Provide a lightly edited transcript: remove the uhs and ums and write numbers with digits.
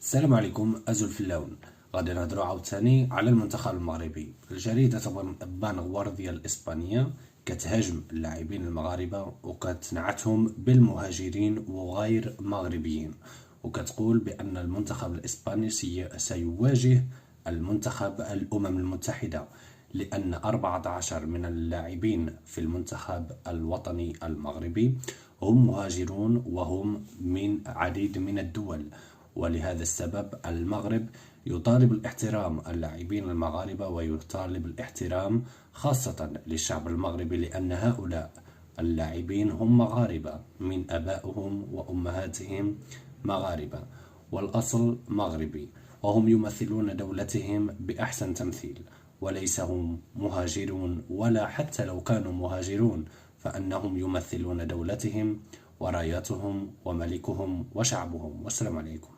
السلام عليكم. أزل في اللون. غادي نهضروا عاوتاني على المنتخب المغربي. الجريدة فانغوار ديال الإسبانية كتهاجم اللاعبين المغاربة وكتنعتهم بالمهاجرين وغير مغربيين، وكتقول بأن المنتخب الإسباني سيواجه المنتخب الأمم المتحدة، لأن 14 من اللاعبين في المنتخب الوطني المغربي هم مهاجرون وهم من عديد من الدول. ولهذا السبب المغرب يطالب الاحترام اللاعبين المغاربة، ويطالب الاحترام خاصة للشعب المغربي، لأن هؤلاء اللاعبين هم مغاربة من أبائهم وأمهاتهم مغاربة والأصل مغربي، وهم يمثلون دولتهم بأحسن تمثيل، وليس هم مهاجرون، ولا حتى لو كانوا مهاجرون فأنهم يمثلون دولتهم وراياتهم وملكهم وشعبهم. والسلام عليكم.